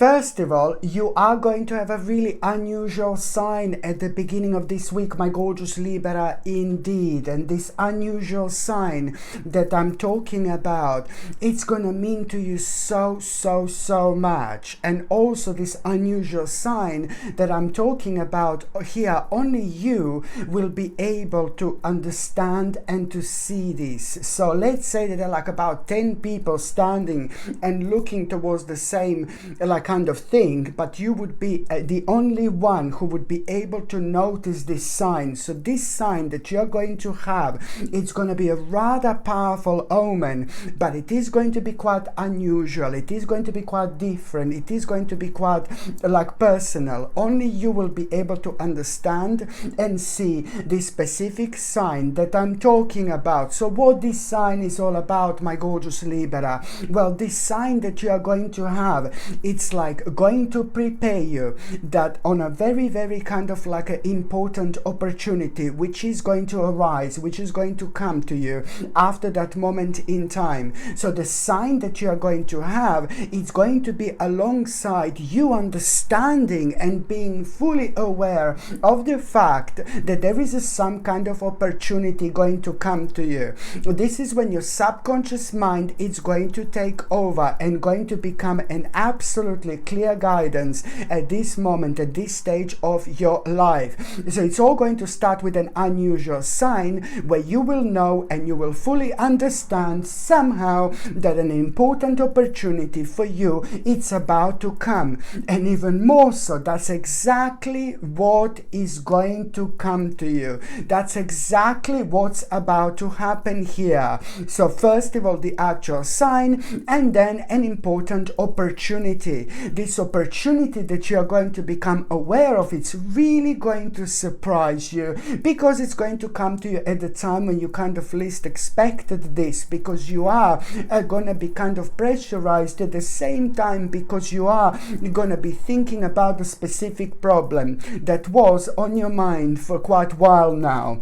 First of all, you are going to have a really unusual sign at the beginning of this week, my gorgeous Libra, indeed. And this unusual sign that I'm talking about, it's going to mean to you so much. And also this unusual sign that I'm talking about here, only you will be able to understand and to see this. So let's say that there are like about 10 people standing and looking towards the same like kind of thing, but you would be the only one who would be able to notice this sign. So this sign that you're going to have, it's going to be a rather powerful omen, but it is going to be quite unusual. It is going to be quite different. It is going to be quite like personal. Only you will be able to understand and see this specific sign that I'm talking about. So what this sign is all about, my gorgeous Libra? Well, this sign that you are going to have, it's like going to prepare you that on a very kind of like an important opportunity which is going to arise, which is going to come to you after that moment in time. So the sign that you are going to have, it's going to be alongside you understanding and being fully aware of the fact that there is some kind of opportunity going to come to you. This is when your subconscious mind is going to take over and going to become an absolutely clear guidance at this moment, at this stage of your life. So it's all going to start with an unusual sign where you will know and you will fully understand somehow that an important opportunity for you, it's about to come. And even more so, that's exactly what is going to come to you. That's exactly what's about to happen here. So first of all, the actual sign, and then an important opportunity. This opportunity that you are going to become aware of, it's really going to surprise you, because it's going to come to you at the time when you kind of least expected this, because you are going to be kind of pressurized at the same time, because you are going to be thinking about the specific problem that was on your mind for quite a while now.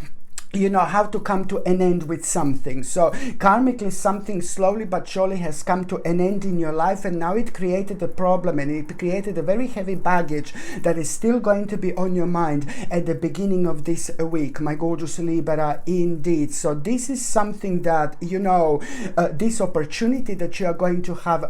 You know how to come to an end with something. So karmically, something slowly but surely has come to an end in your life, and now it created a problem, and it created a very heavy baggage that is still going to be on your mind at the beginning of this week, my gorgeous Libra, indeed. So this is something that, you know, this opportunity that you are going to have,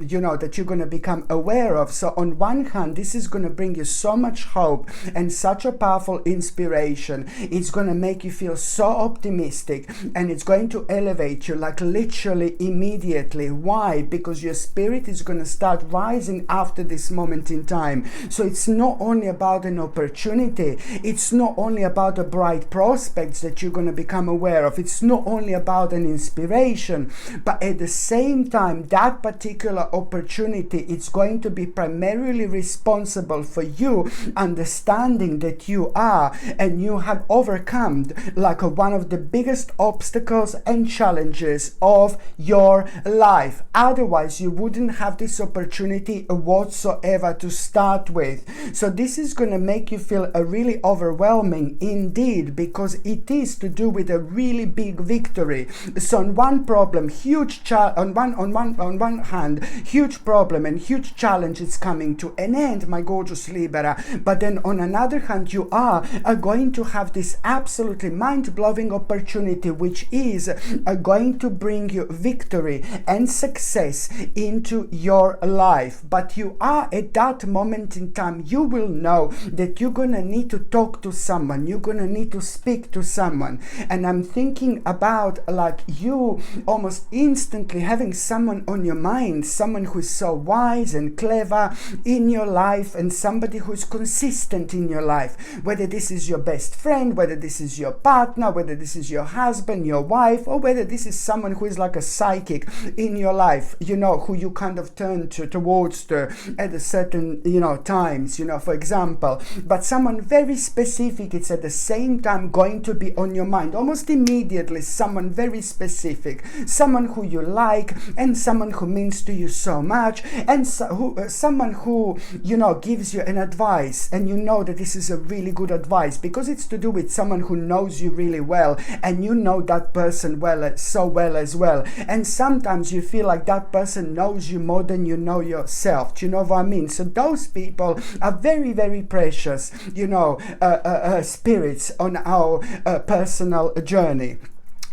you know, that you're going to become aware of. So on one hand, this is going to bring you so much hope and such a powerful inspiration. It's going to make you feel so optimistic, and it's going to elevate you like literally immediately. Why? Because your spirit is going to start rising after this moment in time. So it's not only about an opportunity, it's not only about the bright prospects that you're going to become aware of, it's not only about an inspiration, but at the same time, that particular opportunity, it's going to be primarily responsible for you understanding that you are and you have overcome like one of the biggest obstacles and challenges of your life. Otherwise, you wouldn't have this opportunity whatsoever to start with. So this is going to make you feel a really overwhelming indeed, because it is to do with a really big victory. So on one problem, on one hand, huge problem and huge challenge is coming to an end, my gorgeous Libra. But then on another hand, you are going to have this absolutely mind-blowing opportunity, which is going to bring you victory and success into your life. But you are at that moment in time, you will know that you're going to need to talk to someone, you're going to need to speak to someone. And I'm thinking about like you almost instantly having someone on your mind, someone who's so wise and clever in your life, and somebody who's consistent in your life, whether this is your best friend, whether this is your partner, whether this is your husband, your wife, or whether this is someone who is like a psychic in your life, you know, who you kind of turn towards at a certain, you know, times, you know, for example. But someone very specific, it's at the same time going to be on your mind almost immediately. Someone very specific, someone who you like, and someone who means to you so much, and someone who, you know, gives you an advice, and you know that this is a really good advice because it's to do with someone who knows you you really well, and you know that person so well as well. And sometimes you feel like that person knows you more than you know yourself. Do you know what I mean? So those people are very, very precious, spirits on our personal journey.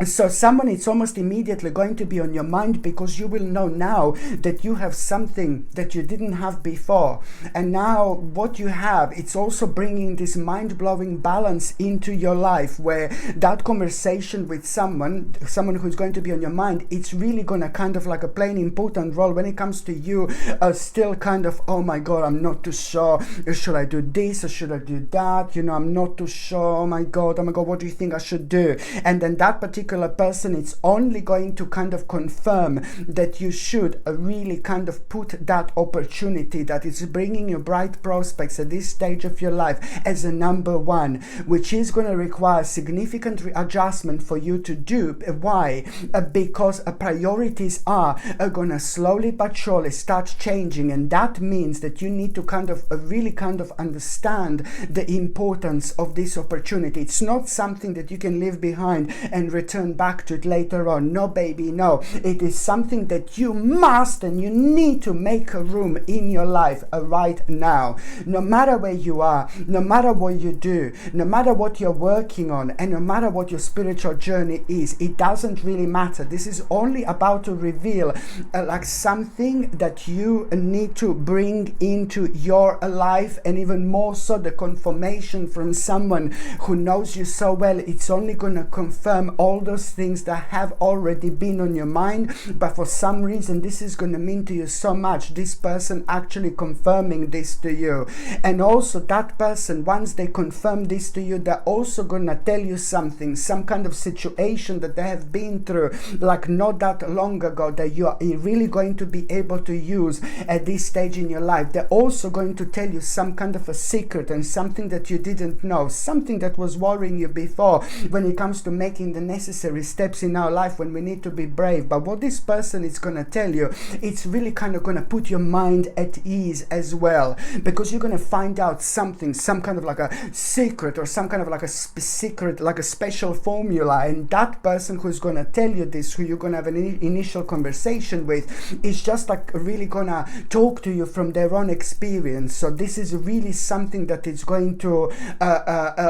So someone, it's almost immediately going to be on your mind, because you will know now that you have something that you didn't have before. And now what you have, it's also bringing this mind-blowing balance into your life, where that conversation with someone who's going to be on your mind, it's really going to kind of like a play an important role when it comes to you still kind of, oh my God, I'm not too sure. Should I do this or should I do that? I'm not too sure. Oh my God, what do you think I should do? And then that particular person, it's only going to kind of confirm that you should really kind of put that opportunity that is bringing you bright prospects at this stage of your life as a number one, which is going to require significant adjustment for you to do. Why? Because priorities are going to slowly but surely start changing, and that means that you need to kind of really kind of understand the importance of this opportunity. It's not something that you can leave behind and return back to it later on. No, baby, no. It is something that you must and you need to make a room in your life right now. No matter where you are, no matter what you do, no matter what you're working on, and no matter what your spiritual journey is, it doesn't really matter. This is only about to reveal like something that you need to bring into your life, and even more so the confirmation from someone who knows you so well. It's only going to confirm all those things that have already been on your mind, but for some reason this is going to mean to you so much, this person actually confirming this to you. And also that person, once they confirm this to you, they're also going to tell you something, some kind of situation that they have been through like not that long ago, that you are really going to be able to use at this stage in your life. They're also going to tell you some kind of a secret and something that you didn't know, something that was worrying you before when it comes to making the necessary steps in our life when we need to be brave. But what this person is going to tell you, it's really kind of going to put your mind at ease as well, because you're going to find out something, some kind of like a secret or some kind of like a secret, like a special formula. And that person who's going to tell you this, who you're going to have an initial conversation with, is just like really going to talk to you from their own experience. So this is really something that is going to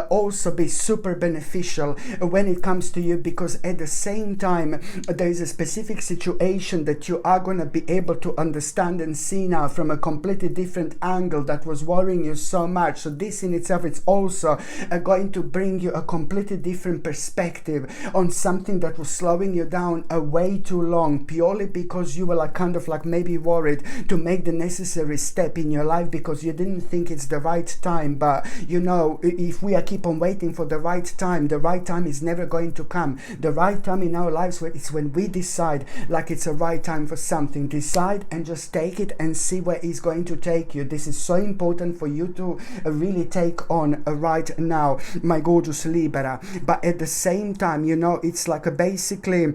also be super beneficial when it comes to you, because at the same time there is a specific situation that you are going to be able to understand and see now from a completely different angle that was worrying you so much. So this in itself, it's also going to bring you a completely different perspective on something that was slowing you down way too long, purely because you were like kind of like maybe worried to make the necessary step in your life because you didn't think it's the right time. But if we keep on waiting for the right time is never going to come. The right time in our lives, it's when we decide like it's a right time for something. Decide and just take it and see where it's going to take you. This is so important for you to really take on right now, my gorgeous Libra. But at the same time, it's like basically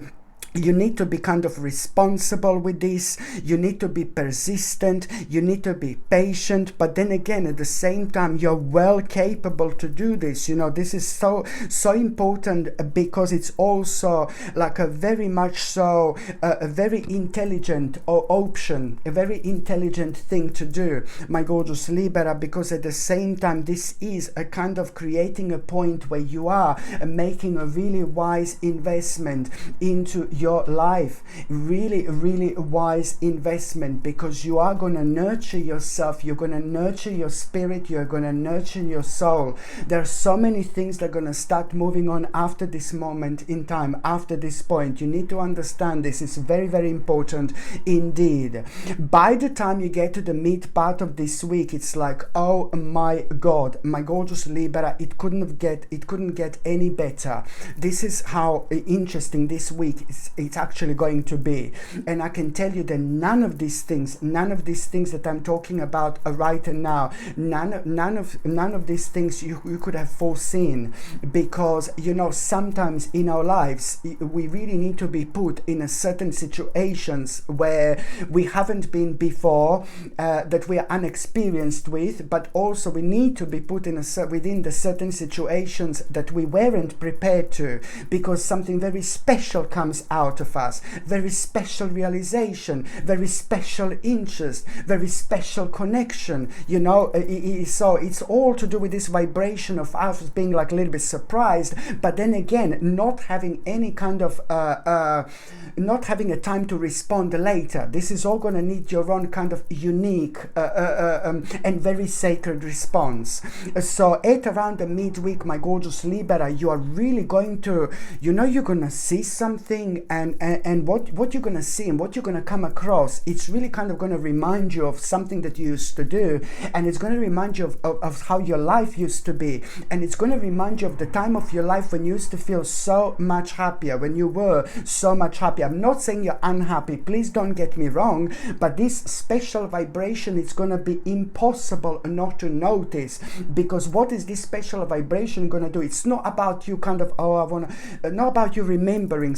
you need to be kind of responsible with this. You need to be persistent. You need to be patient. But then again, at the same time, you're well capable to do this. This is so important, because it's also like a very much so a very intelligent option, a very intelligent thing to do, my gorgeous Libra, because at the same time, this is a kind of creating a point where you are making a really wise investment into your life. Really, really wise investment, because you are going to nurture yourself, you're going to nurture your spirit, you're going to nurture your soul. There are so many things that are going to start moving on after this moment in time, after this point. You need to understand this. It's very, very important indeed. By the time you get to the mid part of this week, it's like, oh my God, my gorgeous Libra, it couldn't get any better. This is how interesting this week it's actually going to be. And I can tell you that none of these things that I'm talking about right now, none of these things you could have foreseen, because sometimes in our lives we really need to be put in a certain situations where we haven't been before, that we are unexperienced with, but also we need to be put within the certain situations that we weren't prepared to, because something very special comes out of us, very special realization, very special interest, very special connection, so it's all to do with this vibration of us being like a little bit surprised, but then again not having any kind of not having a time to respond later. This is all going to need your own kind of unique and very sacred response. So at around the midweek, my gorgeous Libra, you are really going to, you're going to see something, and what you're going to see and what you're going to come across, it's really kind of going to remind you of something that you used to do, and it's going to remind you of how your life used to be, and it's going to remind you of the time of your life when you used to feel so much happier, when you were so much happier. I'm not saying you're unhappy, please don't get me wrong, but this special vibration, it's going to be impossible not to notice, because what is this special vibration going to do? It's not about you kind of, not about you remembering,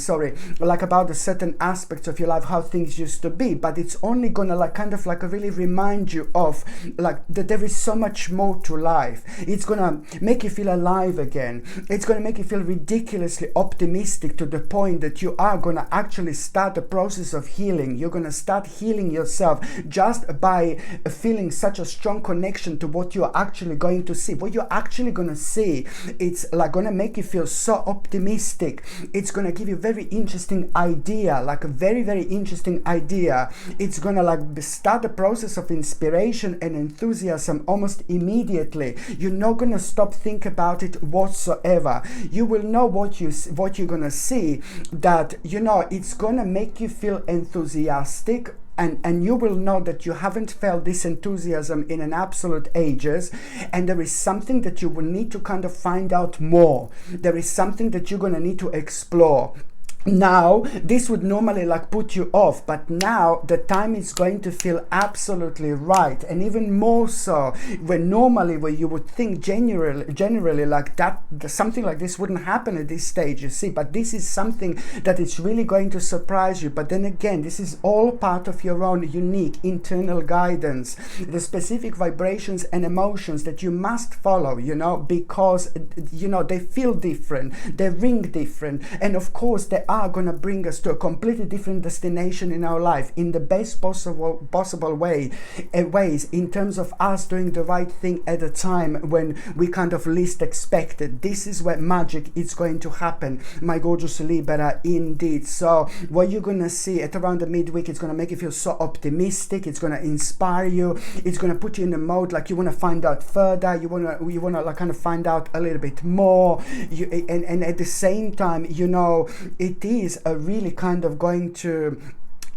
like about the certain aspects of your life, how things used to be, but it's only going to really remind you of like that there is so much more to life. It's going to make you feel alive again. It's going to make you feel ridiculously optimistic to the point that you are going to actually start the process of healing. You're going to start healing yourself just by feeling such a strong connection to what you're actually going to see. What you're actually going to see, it's like going to make you feel so optimistic. It's going to give you very interesting idea, like a very, very interesting idea. It's going to like start the process of inspiration and enthusiasm almost immediately. You're not going to stop think about it whatsoever. You will know what you're going to see, that it's going to make you feel enthusiastic, and you will know that you haven't felt this enthusiasm in an absolute ages, and there is something that you will need to kind of find out more. There is something that you're going to need to explore. Now, this would normally like put you off, but now the time is going to feel absolutely right, and even more so when normally where you would think generally like that something like this wouldn't happen at this stage, you see, but this is something that is really going to surprise you. But then again, this is all part of your own unique internal guidance, the specific vibrations and emotions that you must follow, because they feel different, they ring different, and of course they are going to bring us to a completely different destination in our life in the best possible ways, in terms of us doing the right thing at a time when we kind of least expect it. This is where magic is going to happen, my gorgeous Libra, indeed. So what you're going to see at around the midweek, it's going to make you feel so optimistic, it's going to inspire you, it's going to put you in a mode like you want to find out further, you want to like kind of find out a little bit more, and at the same time, it is a really kind of going to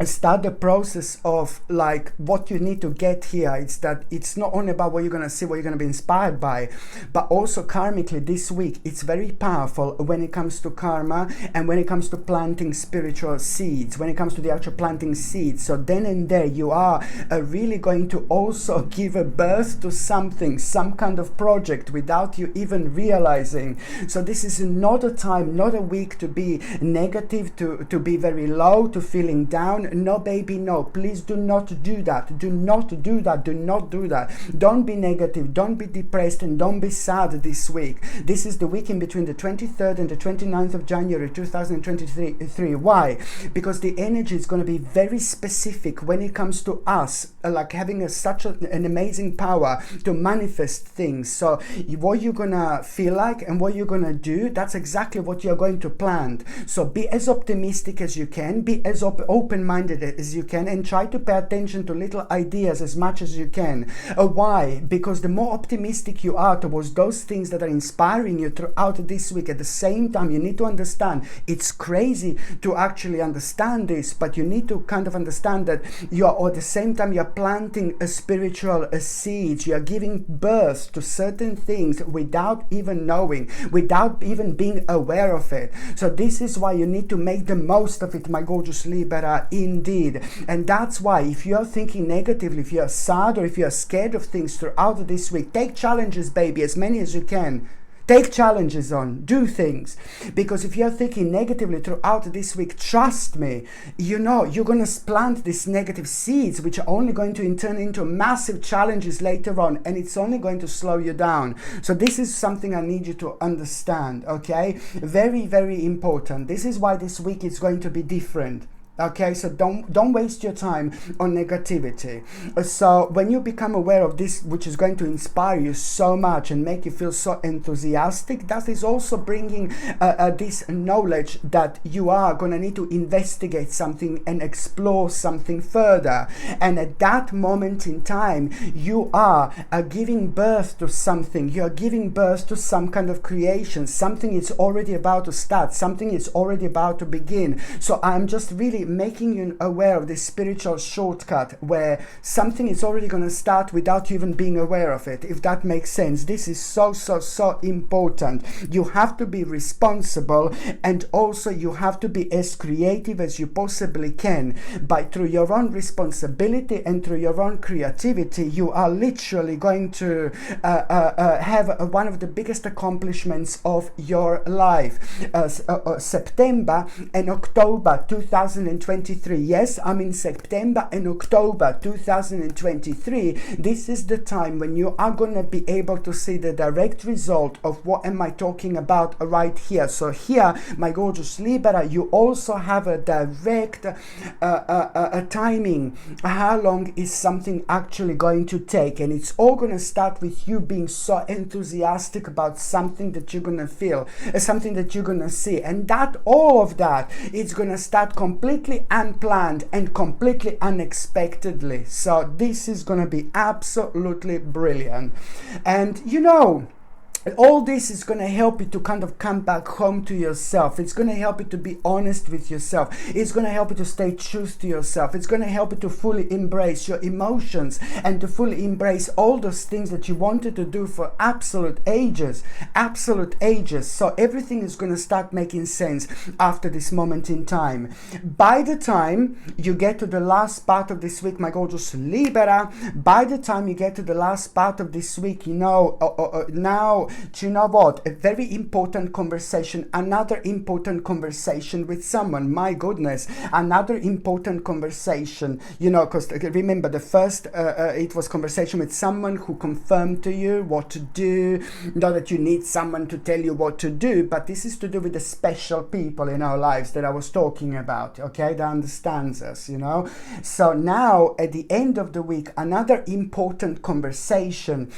start the process of like what you need to get here. It's that it's not only about what you're going to see, what you're going to be inspired by, but also karmically this week it's very powerful when it comes to karma and when it comes to planting spiritual seeds, when it comes to the actual planting seeds. So then and there you are really going to also give a birth to something, some kind of project without you even realizing. So this is not a time, not a week to be negative, to be very low, to feeling down. No, baby, no. Please do not do that. Do not do that. Do not do that. Don't be negative. Don't be depressed, and don't be sad this week. This is the week in between the 23rd and the 29th of January 2023. Why? Because the energy is going to be very specific when it comes to us, like having such an amazing power to manifest things. So what you're going to feel like and what you're going to do, that's exactly what you're going to plant. So be as optimistic as you can. Be as open-minded open-minded as you can, and try to pay attention to little ideas as much as you can. Why? Because the more optimistic you are towards those things that are inspiring you throughout this week, at the same time, you need to understand it's crazy to actually understand this, but you need to kind of understand that you are, at the same time, you're planting a spiritual seed. You're giving birth to certain things without even knowing, without even being aware of it. So this is why you need to make the most of it, my gorgeous Libra, indeed. And that's why if you're thinking negatively, if you're sad, or if you're scared of things throughout this week, take challenges, baby, as many as you can. Take challenges on, do things. Because if you're thinking negatively throughout this week, trust me, you know, you're going to plant these negative seeds, which are only going to turn into massive challenges later on, and it's only going to slow you down. So this is something I need you to understand, okay? Very, very important. This is why this week is going to be different. Okay, so don't waste your time on negativity. So when you become aware of this, which is going to inspire you so much and make you feel so enthusiastic, that is also bringing this knowledge that you are going to need to investigate something and explore something further. And at that moment in time, you are giving birth to something. You are giving birth to some kind of creation. Something is already about to start. Something is already about to begin. So I'm just really making you aware of this spiritual shortcut where something is already going to start without you even being aware of it, if that makes sense. This is so important. You have to be responsible, and also you have to be as creative as you possibly can. Through your own responsibility and through your own creativity, you are literally going to have one of the biggest accomplishments of your life. September and October 2023. Yes, I'm in September and October 2023. This is the time when you are going to be able to see the direct result of what am I talking about right here. So here, my gorgeous Libra, you also have a direct timing. How long is something actually going to take? And it's all going to start with you being so enthusiastic about something that you're going to feel, something that you're going to see. And that all of that, it's going to start completely unplanned and completely unexpectedly. So this is going to be absolutely brilliant. And you know, all this is going to help you to kind of come back home to yourself. It's going to help you to be honest with yourself. It's going to help you to stay true to yourself. It's going to help you to fully embrace your emotions and to fully embrace all those things that you wanted to do for absolute ages. So everything is going to start making sense after this moment in time. By the time you get to the last part of this week, my gorgeous Libra, by the time you get to the last part of this week, you know, now, do you know what? A very important conversation, another important conversation with someone. My goodness, another important conversation. You know, because remember the first, it was conversation with someone who confirmed to you what to do. Not that you need someone to tell you what to do, but this is to do with the special people in our lives that I was talking about. Okay, that understands us. You know. So now at the end of the week, another important conversation.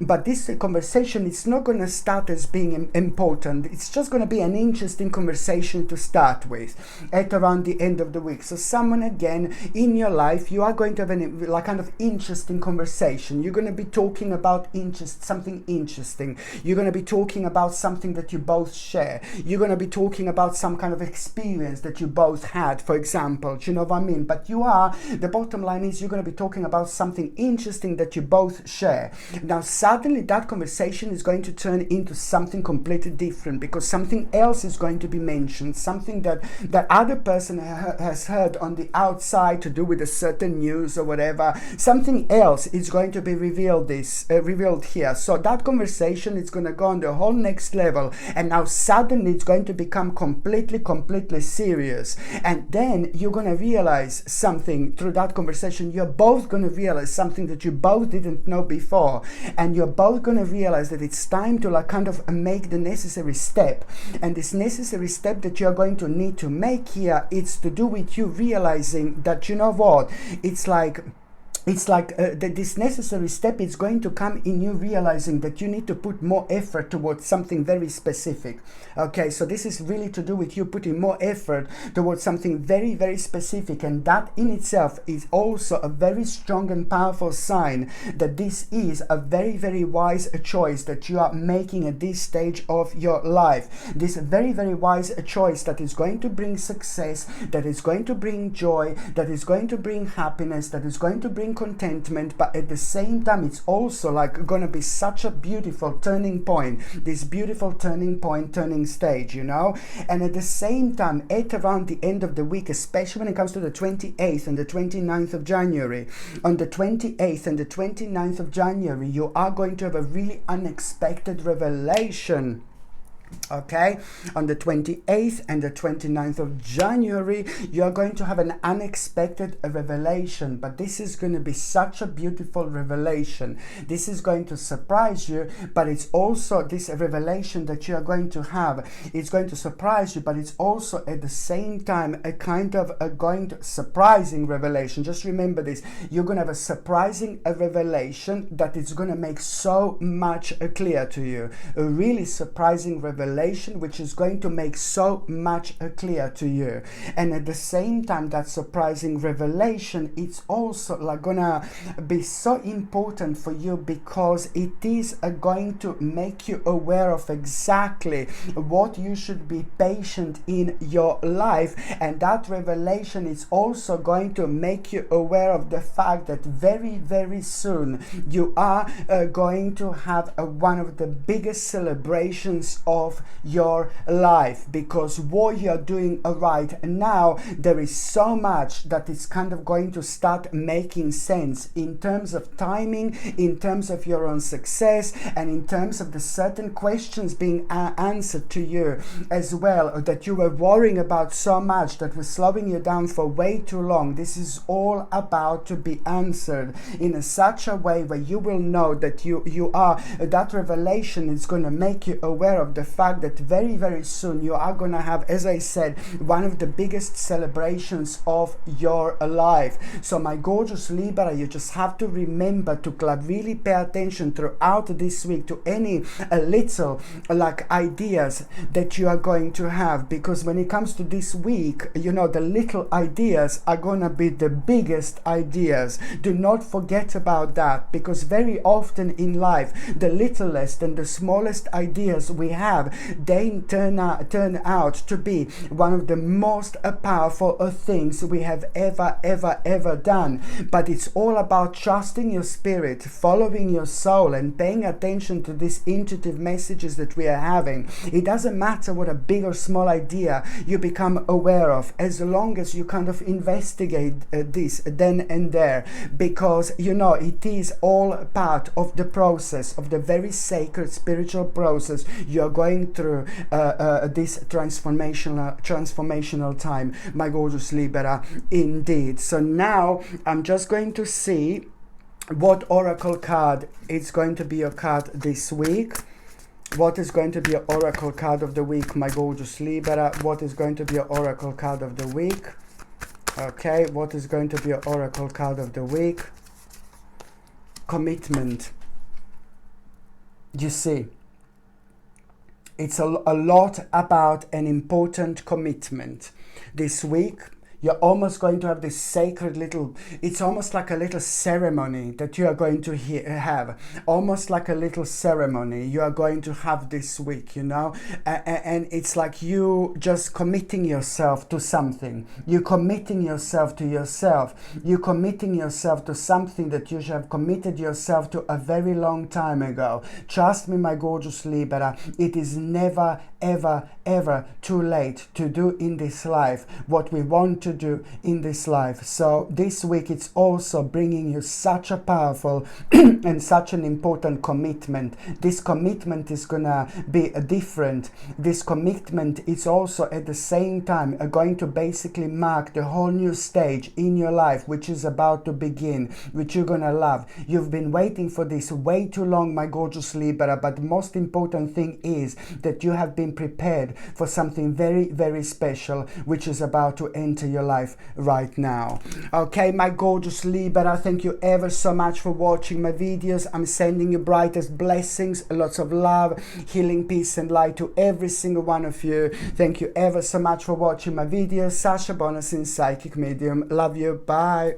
But this conversation is not going to start as being important. It's just going to be an interesting conversation to start with at around the end of the week. So someone again in your life, you are going to have like kind of interesting conversation. You're going to be talking about something interesting. You're going to be talking about something that you both share. You're going to be talking about some kind of experience that you both had, for example. Do you know what I mean? But the bottom line is you're going to be talking about something interesting that you both share. Now suddenly that conversation is going to turn into something completely different, because something else is going to be mentioned, something that that other person has heard on the outside to do with a certain news or whatever. Something else is going to be revealed here. So that conversation is going to go on the whole next level, and now suddenly it's going to become completely serious. And then you're going to realize something through that conversation. You're both going to realize something that you both didn't know before. And you're both going to realize that it's time to like kind of make the necessary step. And this necessary step that you're going to need to make here, it's to do with you realizing that, you know what, it's like it's like this necessary step is going to come in you realizing that you need to put more effort towards something very specific. Okay, so this is really to do with you putting more effort towards something very, very specific, and that in itself is also a very strong and powerful sign that this is a very, very wise choice that you are making at this stage of your life. This very, very wise choice that is going to bring success, that is going to bring joy, that is going to bring happiness, that is going to bring contentment, but at the same time it's also like gonna be such a beautiful turning point, this beautiful turning point, turning stage, you know. And at the same time, at around the end of the week, especially when it comes to the 28th and the 29th of January, on the 28th and the 29th of January, you are going to have a really unexpected revelation. Okay, on the 28th and the 29th of January, you are going to have an unexpected revelation, but this is going to be such a beautiful revelation. This is going to surprise you, but it's also this revelation that you are going to have. It's going to surprise you, but it's also at the same time a kind of surprising revelation. Just remember this: you're going to have a surprising revelation that is going to make so much clear to you. A really surprising revelation which is going to make so much clear to you. And at the same time, that surprising revelation, it's also like gonna be so important for you because it is going to make you aware of exactly what you should be patient in your life. And that revelation is also going to make you aware of the fact that very, very soon you are going to have one of the biggest celebrations of your life, because what you're doing right now, there is so much that is kind of going to start making sense in terms of timing, in terms of your own success, and in terms of the certain questions being answered to you as well, that you were worrying about so much, that was slowing you down for way too long. This is all about to be answered in such a way where you will know that you are, that revelation is going to make you aware of the fact that very, very soon you are going to have, as I said, one of the biggest celebrations of your life. So my gorgeous Libra, you just have to remember to really pay attention throughout this week to any little like ideas that you are going to have, because when it comes to this week, you know, the little ideas are going to be the biggest ideas. Do not forget about that, because very often in life, the littlest and the smallest ideas we have, they turn out to be one of the most powerful things we have ever done. But it's all about trusting your spirit, following your soul, and paying attention to these intuitive messages that we are having. It doesn't matter what a big or small idea you become aware of, as long as you kind of investigate this then and there, because you know it is all part of the process, of the very sacred spiritual process you are going through this transformational time, my gorgeous Libra, indeed. So now I'm just going to see what oracle card is going to be your card this week. What is going to be your oracle card of the week, my gorgeous Libra? What is going to be your oracle card of the week? Okay, what is going to be your oracle card of the week? Commitment. You see, it's a lot about an important commitment. This week, you're almost going to have this sacred little, it's almost like a little ceremony that you are going to have. Almost like a little ceremony you are going to have this week, you know. And it's like you just committing yourself to something. You're committing yourself to yourself. You're committing yourself to something that you should have committed yourself to a very long time ago. Trust me, my gorgeous Libra, it is never, ever too late to do in this life what we want to do in this life. So this week it's also bringing you such a powerful and such an important commitment. This commitment is gonna be different. This commitment is also at the same time going to basically mark the whole new stage in your life, which is about to begin, which you're gonna love. You've been waiting for this way too long, my gorgeous Libra, but the most important thing is that you have been getting prepared for something very, very special, which is about to enter your life right now. Okay, my gorgeous Libra, thank you ever so much for watching my videos. I'm sending you brightest blessings, lots of love, healing, peace and light to every single one of you. Thank you ever so much for watching my videos. Sasha Bonasin, Psychic Medium. Love you. Bye.